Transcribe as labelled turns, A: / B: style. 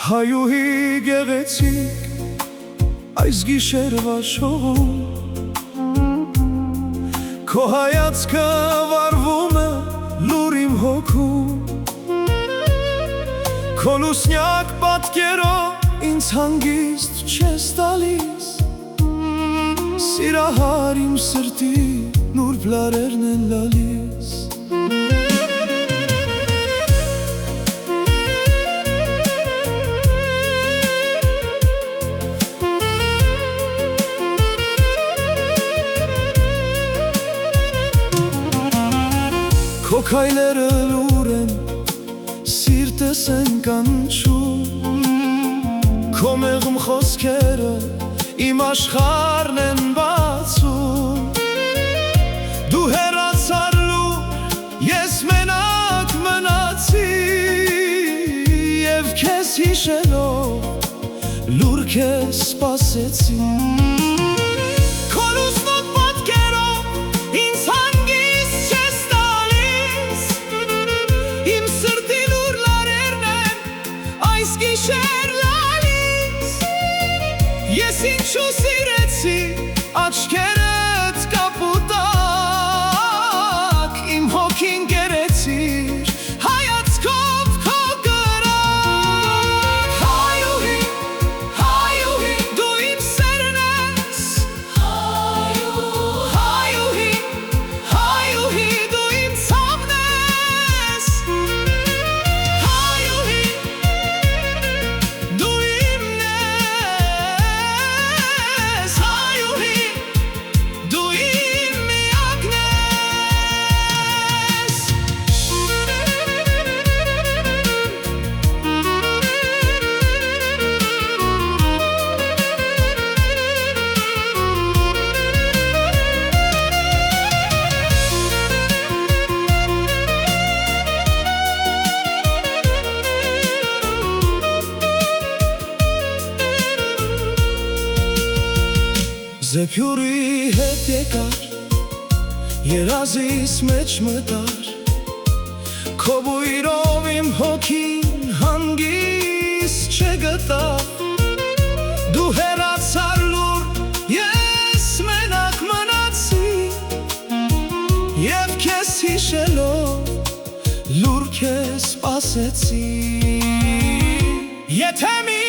A: Հայուհի գեղեցիկ այս գիշերվա շողում Քո հայացքը վառվում է լուր իմ հոգում Քո լուսնյակ պատկերով ինձ հանգիստ չես տալիս Սիրահար իմ սրտի նուրբ լարերն են լալիս Քո քայլերը լուր են, սիրտս են կանչում Քո մեղմ խոսքերը իմ աշխարհն են բացում Դու հեռացար լուր, ես մենակ մնացի Եվ քեզ հիշելով լուր քեզ սպասեցի Ես ինչու սիրեցի աչքերդ կապուտակ Իմ հոգին գերեցիր հայացքով քո կրակ Հայուհի, հայուհի, դու իմ սերն ես Հայուհի, հայուհի, դու իմ ցավն ես Հայուհի, դու Զեփյուրի հետ եկար, երազիս մեջ մտար Քո բույրով իմ հոգին հանգիստ չգտավ Դու հեռացար լուր, ես մենակ մնացի Եվ քեզ հիշելով լուր քեզ սպասեցի Եթե մի